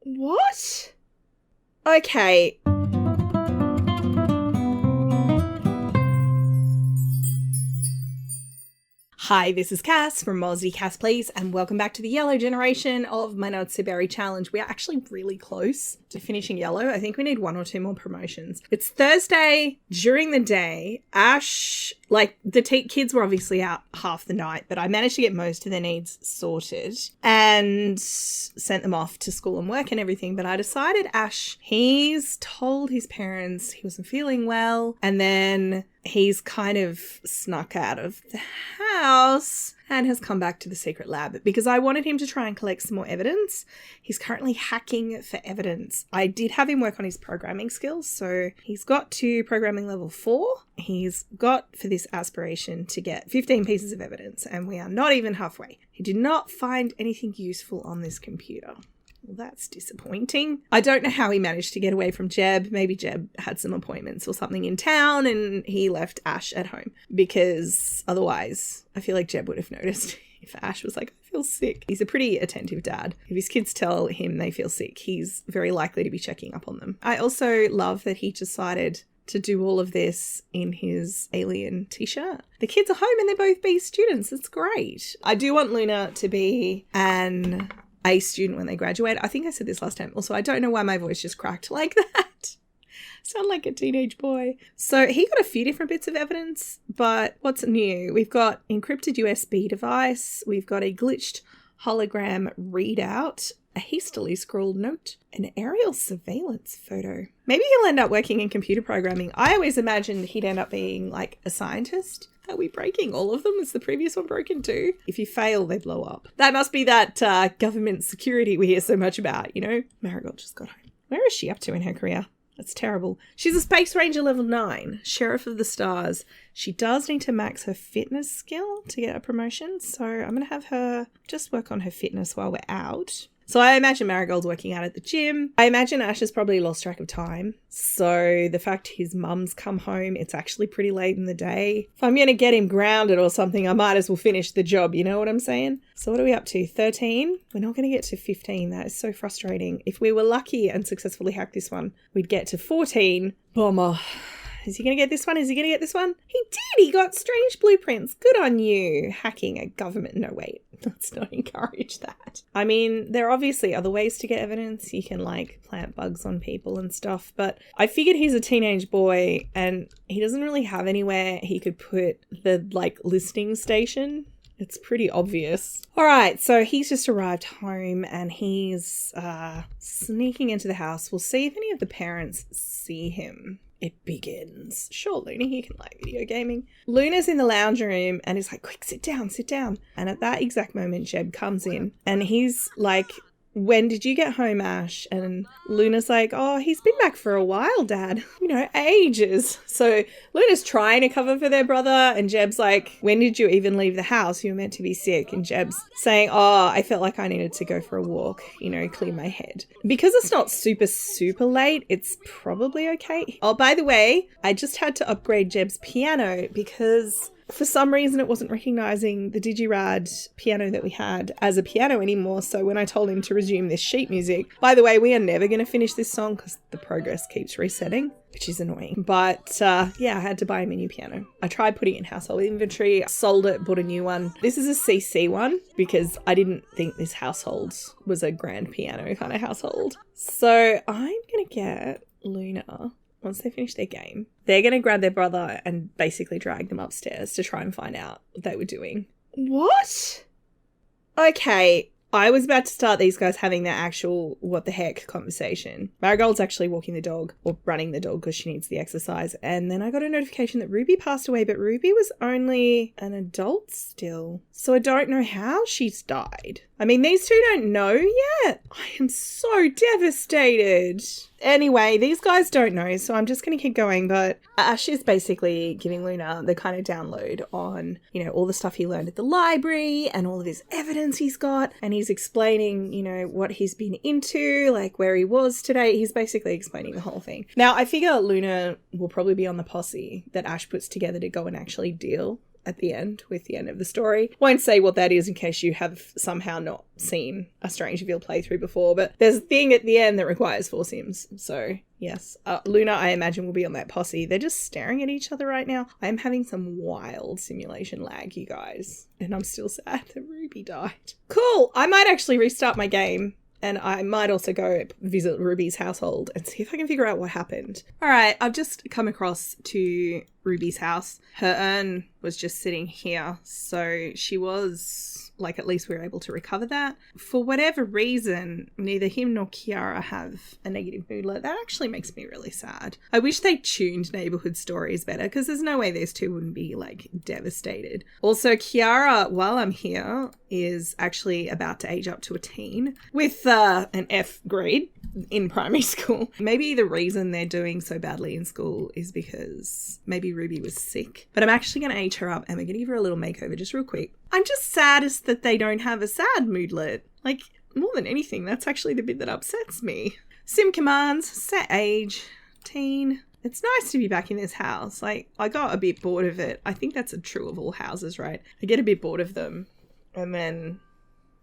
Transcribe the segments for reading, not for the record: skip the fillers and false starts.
What? Okay. Hi, this is Cass from Mozzie Cass Please, and welcome back to the yellow generation of my Not So Berry Challenge. We are actually really close to finishing yellow. I think we need 1 or 2 more promotions. It's Thursday during the day. Ash, the kids were obviously out half the night, but I managed to get most of their needs sorted and sent them off to school and work and everything. But I decided Ash, he's told his parents he wasn't feeling well, and then he's kind of snuck out of the house and has come back to the secret lab because I wanted him to try and collect some more evidence. He's currently hacking for evidence. I did have him work on his programming skills, so he's got to programming level 4. He's got for this aspiration to get 15 pieces of evidence, and we are not even halfway. He did not find anything useful on this computer. Well, that's disappointing. I don't know how he managed to get away from Jeb. Maybe Jeb had some appointments or something in town and he left Ash at home, because otherwise I feel like Jeb would have noticed if Ash was like, I feel sick. He's a pretty attentive dad. If his kids tell him they feel sick, he's very likely to be checking up on them. I also love that he decided to do all of this in his alien t-shirt. The kids are home and they're both B students. It's great. I do want Luna to be an A student when they graduate. I think I said this last time. Also, I don't know why my voice just cracked like that. Sound like a teenage boy. So he got a few different bits of evidence, but what's new? We've got encrypted USB device. We've got a glitched hologram readout, a hastily scrawled note, an aerial surveillance photo. Maybe he'll end up working in computer programming. I always imagined he'd end up being like a scientist. Are we breaking all of them? Is the previous one broken too? If you fail, they blow up. That must be that government security we hear so much about, you know? Marigold just got home. Where is she up to in her career? That's terrible. She's a Space Ranger level 9, Sheriff of the Stars. She does need to max her fitness skill to get a promotion, so I'm going to have her just work on her fitness while we're out. So I imagine Marigold's working out at the gym. I imagine Ash has probably lost track of time. So the fact his mum's come home, it's actually pretty late in the day. If I'm going to get him grounded or something, I might as well finish the job. You know what I'm saying? So what are we up to? 13? We're not going to get to 15. That is so frustrating. If we were lucky and successfully hacked this one, we'd get to 14. Bomber. Is he going to get this one? Is he going to get this one? He did! He got strange blueprints. Good on you. Hacking a government. No, wait. Let's not encourage that. I mean, there are obviously other ways to get evidence. You can, plant bugs on people and stuff. But I figured he's a teenage boy and he doesn't really have anywhere he could put the, listening station. It's pretty obvious. All right, so he's just arrived home and he's sneaking into the house. We'll see if any of the parents see him. It begins. Sure, Luna, you can video gaming. Luna's in the lounge room and is like, quick, sit down, sit down. And at that exact moment, Jeb comes in and he's like, when did you get home, Ash? And Luna's like, oh, he's been back for a while, Dad. Ages. So Luna's trying to cover for their brother and Jeb's like, when did you even leave the house? You were meant to be sick. And Jeb's saying, oh, I felt like I needed to go for a walk, clear my head. Because it's not super, super late, it's probably okay. Oh, by the way, I just had to upgrade Jeb's piano because for some reason it wasn't recognizing the Digirad piano that we had as a piano anymore. So when I told him to resume this sheet music, by the way, we are never going to finish this song because the progress keeps resetting, which is annoying. But I had to buy him a new piano. I tried putting it in household inventory, sold it, bought a new one. This is a CC one because I didn't think this household was a grand piano kind of household. So I'm going to get Luna, once they finish their game, they're going to grab their brother and basically drag them upstairs to try and find out what they were doing. What? Okay, I was about to start these guys having their actual what the heck conversation. Marigold's actually walking the dog or running the dog because she needs the exercise. And then I got a notification that Ruby passed away, but Ruby was only an adult still. So I don't know how she's died. I mean, these two don't know yet. I am so devastated. Anyway, these guys don't know, so I'm just going to keep going. But Ash is basically giving Luna the kind of download on, all the stuff he learned at the library and all of his evidence he's got. And he's explaining, what he's been into, where he was today. He's basically explaining the whole thing. Now, I figure Luna will probably be on the posse that Ash puts together to go and actually deal at the end with the end of the story. Won't say what that is in case you have somehow not seen a Strangeville playthrough before, but there's a thing at the end that requires 4 Sims. So yes, Luna, I imagine, will be on that posse. They're just staring at each other right now. I am having some wild simulation lag, you guys, and I'm still sad that Ruby died. Cool. I might actually restart my game. And I might also go visit Ruby's household and see if I can figure out what happened. All right, I've just come across to Ruby's house. Her urn was just sitting here. So she was, like, at least we were able to recover that. For whatever reason, neither him nor Kiara have a negative mood alert. That actually makes me really sad. I wish they tuned neighborhood stories better because there's no way these two wouldn't be, like, devastated. Also, Kiara, while I'm here, is actually about to age up to a teen with an F grade in primary school. Maybe the reason they're doing so badly in school is because maybe Ruby was sick. But I'm actually going to age her up and we're going to give her a little makeover just real quick. I'm just saddest that they don't have a sad moodlet. Like, more than anything, that's actually the bit that upsets me. Sim commands, set age, teen. It's nice to be back in this house. Like, I got a bit bored of it. I think that's true of all houses, right? I get a bit bored of them and then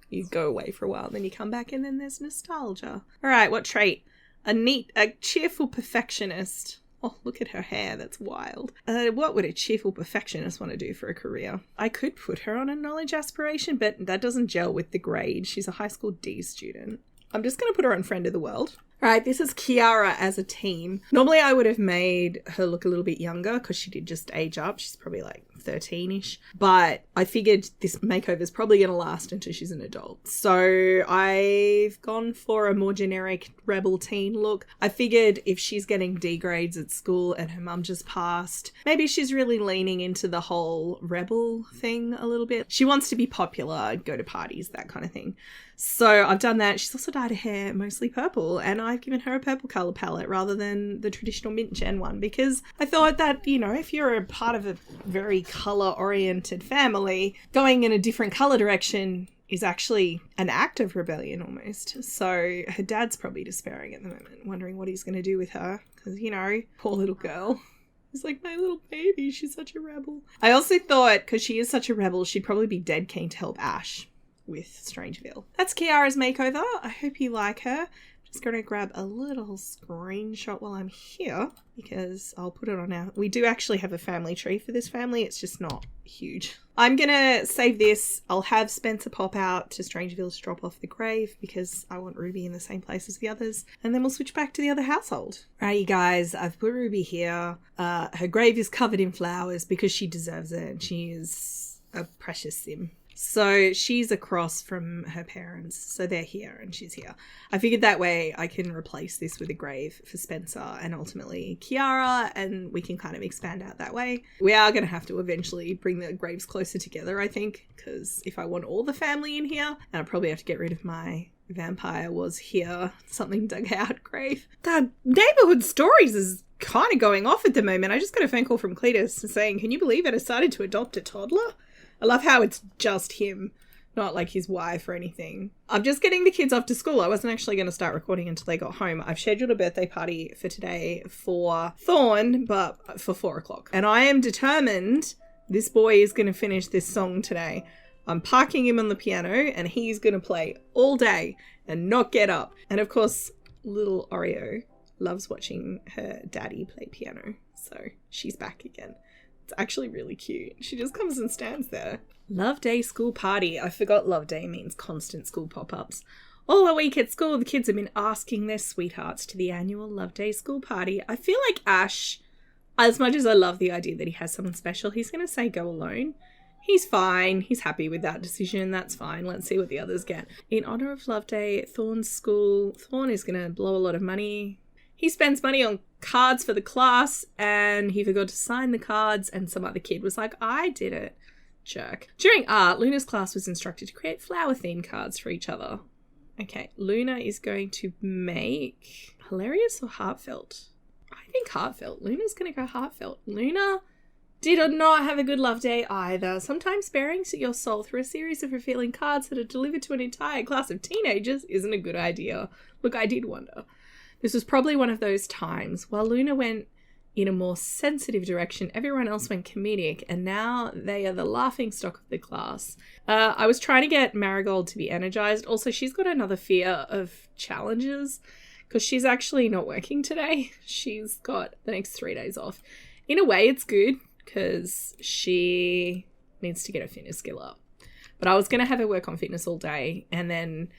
you go away for a while, then you come back and then there's nostalgia. All right, what trait? A cheerful perfectionist. Oh, look at her hair. That's wild. What would a cheerful perfectionist want to do for a career? I could put her on a knowledge aspiration, but that doesn't gel with the grade. She's a high school D student. I'm just going to put her on friend of the world. All right, this is Kiara as a teen. Normally I would have made her look a little bit younger because she did just age up. She's probably like 13-ish. But I figured this makeover is probably going to last until she's an adult. So I've gone for a more generic rebel teen look. I figured if she's getting D grades at school and her mum just passed, maybe she's really leaning into the whole rebel thing a little bit. She wants to be popular, go to parties, that kind of thing. So I've done that. She's also dyed her hair mostly purple and I've given her a purple colour palette rather than the traditional mint gen one because I thought that, you know, if you're a part of a very colour-oriented family, going in a different colour direction is actually an act of rebellion almost. So her dad's probably despairing at the moment, wondering what he's going to do with her because, you know, poor little girl. It's like, my little baby, she's such a rebel. I also thought, because she is such a rebel, she'd probably be dead keen to help Ash with Strangeville. That's Kiara's makeover. I hope you like her. Just going to grab a little screenshot while I'm here because I'll put it on our... We do actually have a family tree for this family. It's just not huge. I'm going to save this. I'll have Spencer pop out to Strangeville to drop off the grave because I want Ruby in the same place as the others. And then we'll switch back to the other household. Right, you guys, I've put Ruby here. Her grave is covered in flowers because she deserves it. And she is a precious sim. So she's across from her parents. So they're here and she's here. I figured that way I can replace this with a grave for Spencer and ultimately Kiara, and we can kind of expand out that way. We are going to have to eventually bring the graves closer together, I think, because if I want all the family in here, and I probably have to get rid of my vampire was here, something dug out grave. God, neighborhood stories is kind of going off at the moment. I just got a phone call from Cletus saying, can you believe it? I decided to adopt a toddler. I love how it's just him, not like his wife or anything. I'm just getting the kids off to school. I wasn't actually going to start recording until they got home. I've scheduled a birthday party for today for Thorn, but for 4 o'clock. And I am determined this boy is going to finish this song today. I'm parking him on the piano and he's going to play all day and not get up. And of course, little Oreo loves watching her daddy play piano. So she's back again. It's actually really cute. She just comes and stands there. Love Day School Party. I forgot Love Day means constant school pop-ups. All the week at school, the kids have been asking their sweethearts to the annual Love Day School Party. I feel like Ash, as much as I love the idea that he has someone special, he's going to say go alone. He's fine. He's happy with that decision. That's fine. Let's see what the others get. In honor of Love Day, Thorn's school, Thorn is going to blow a lot of money. He spends money on cards for the class and he forgot to sign the cards and some other kid was like, I did it. Jerk. During art, Luna's class was instructed to create flower-themed cards for each other. Okay, Luna is going to make hilarious or heartfelt? I think heartfelt. Luna's going to go heartfelt. Luna did not have a good love day either. Sometimes bearing your soul through a series of revealing cards that are delivered to an entire class of teenagers isn't a good idea. Look, I did wonder. This was probably one of those times. While Luna went in a more sensitive direction. Everyone else went comedic, and now they are the laughing stock of the class. I was trying to get Marigold to be energized. Also, she's got another fear of challenges because she's actually not working today. She's got the next 3 days off. In a way, it's good because she needs to get her fitness skill up. But I was going to have her work on fitness all day, and then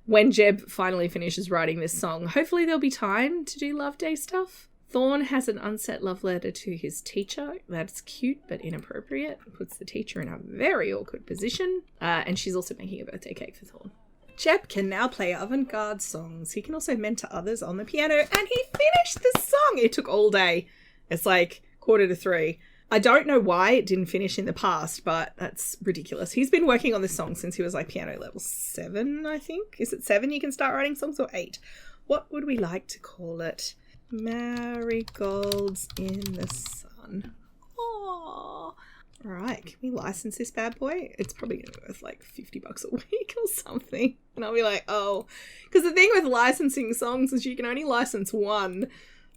when Jeb finally finishes writing this song, hopefully there'll be time to do Love Day stuff. Thorn has an unset love letter to his teacher. That's cute but inappropriate. Puts the teacher in a very awkward position. And she's also making a birthday cake for Thorn. Jeb can now play avant-garde songs. He can also mentor others on the piano, and he finished the song. It took all day. It's like 2:45. I don't know why it didn't finish in the past, but that's ridiculous. He's been working on this song since he was like piano level 7, I think. Is it 7 you can start writing songs, or 8? What would we like to call it? Marigolds in the Sun. Aww. All right, can we license this bad boy? It's probably going to be worth like $50 a week or something. And I'll be like, oh. Because the thing with licensing songs is you can only license one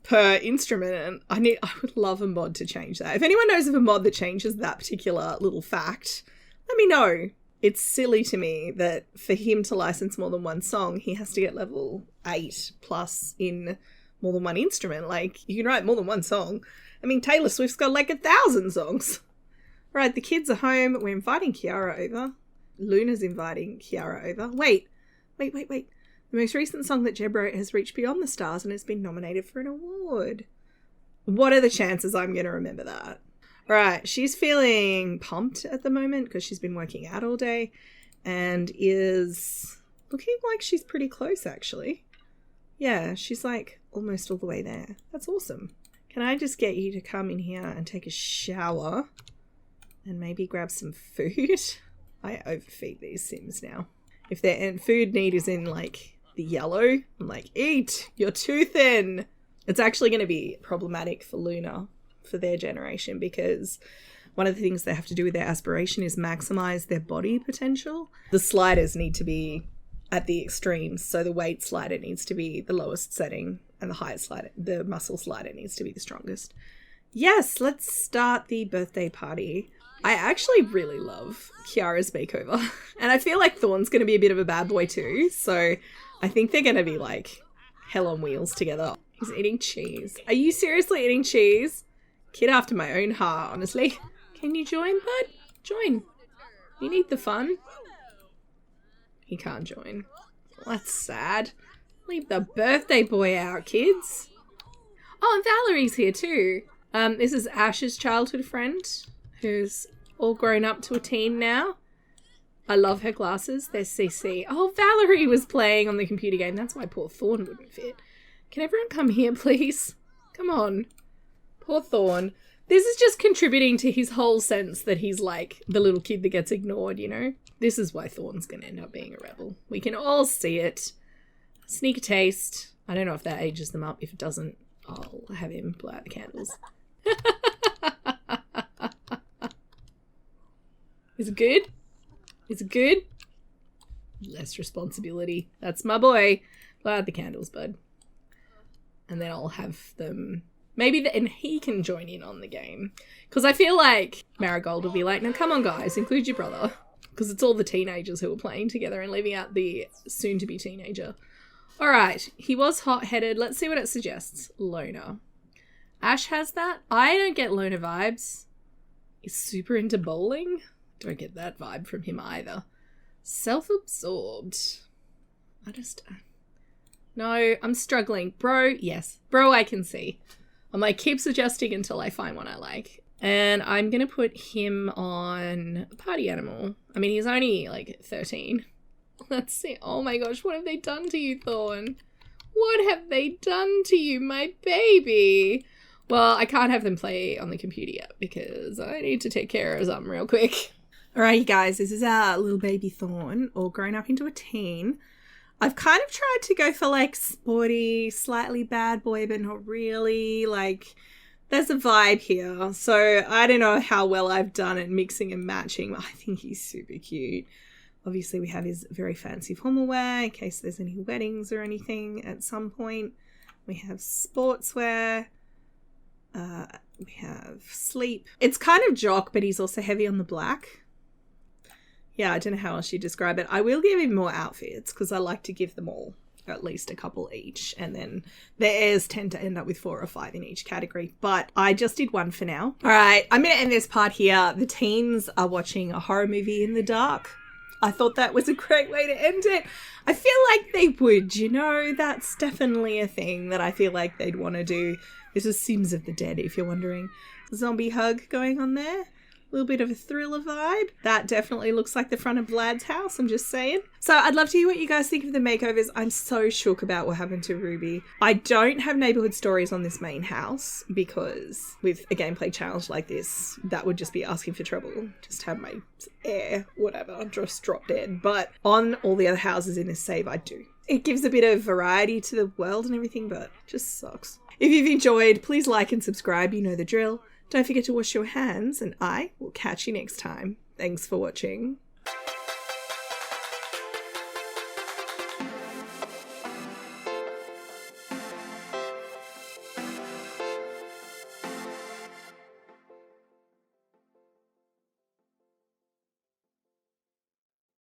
per instrument, and I would love a mod to change that. If anyone knows of a mod that changes that particular little fact, let me know. It's silly to me that for him to license more than one song, he has to get level 8 plus in more than one instrument. Like, you can write more than one song. I mean, Taylor Swift's got like 1,000 songs. Right, the kids are home. We're inviting Kiara over. Luna's inviting Kiara over. Wait. The most recent song that Jeb wrote has reached beyond the stars and has been nominated for an award. What are the chances I'm going to remember that? Right, she's feeling pumped at the moment because she's been working out all day and is looking like she's pretty close, actually. Yeah, she's like almost all the way there. That's awesome. Can I just get you to come in here and take a shower and maybe grab some food? I overfeed these Sims now. If their food need is in like the yellow, I'm like, eat, you're too thin. It's actually going to be problematic for Luna for their generation because one of the things they have to do with their aspiration is maximize their body potential. The sliders need to be at the extremes. So the weight slider needs to be the lowest setting and the highest slider, the muscle slider needs to be the strongest. Yes, let's start the birthday party. I actually really love Kiara's makeover. And I feel like Thorn's going to be a bit of a bad boy too. So I think they're going to be like hell on wheels together. He's eating cheese. Are you seriously eating cheese? Kid after my own heart, honestly. Can you join, bud? Join. You need the fun. He can't join. Well, that's sad. Leave the birthday boy out, kids. Oh, and Valerie's here too. This is Ash's childhood friend who's all grown up to a teen now. I love her glasses. They're CC. Oh, Valerie was playing on the computer game. That's why poor Thorn wouldn't fit. Can everyone come here, please? Come on. Poor Thorn. This is just contributing to his whole sense that he's like the little kid that gets ignored, you know? This is why Thorn's going to end up being a rebel. We can all see it. Sneak a taste. I don't know if that ages them up. If it doesn't, I'll have him blow out the candles. Is it good? Is it good? Less responsibility. That's my boy. Blow out the candles, bud. And then I'll have them... Maybe and he can join in on the game. Because I feel like Marigold will be like, now come on guys, include your brother. Because it's all the teenagers who are playing together and leaving out the soon-to-be teenager. All right, he was hot-headed. Let's see what it suggests. Loner. Ash has that. I don't get loner vibes. He's super into bowling. Don't get that vibe from him either. Self-absorbed. No, I'm struggling. Bro, yes. Bro, I can see. I'm like, keep suggesting until I find one I like. And I'm going to put him on Party Animal. I mean, he's only like 13. Let's see. Oh my gosh, what have they done to you, Thorn? What have they done to you, my baby? Well, I can't have them play on the computer yet because I need to take care of something real quick. Alright, you guys, this is our little baby Thorn, all grown up into a teen. I've kind of tried to go for like sporty, slightly bad boy, but not really. Like, there's a vibe here. So I don't know how well I've done at mixing and matching. I think he's super cute. Obviously, we have his very fancy formal wear in case there's any weddings or anything at some point. We have sportswear. We have Sleep. It's kind of Jock, but he's also heavy on the black. Yeah, I don't know how else you describe it. I will give him more outfits because I like to give them all at least a couple each. And then the heirs tend to end up with 4 or 5 in each category. But I just did one for now. All right, I'm going to end this part here. The teens are watching a horror movie in the dark. I thought that was a great way to end it. I feel like they would, you know, that's definitely a thing that I feel like they'd want to do. This is Sims of the Dead, if you're wondering. Zombie hug going on there. A little bit of a thriller vibe. That definitely looks like the front of Vlad's house, I'm just saying. So I'd love to hear what you guys think of the makeovers. I'm so shook about what happened to Ruby. I don't have neighborhood stories on this main house because with a gameplay challenge like this, that would just be asking for trouble. Just have my air, whatever, just drop dead. But on all the other houses in this save, I do. It gives a bit of variety to the world and everything, but it just sucks. If you've enjoyed, please like and subscribe. You know the drill. Don't forget to wash your hands, and I will catch you next time. Thanks for watching.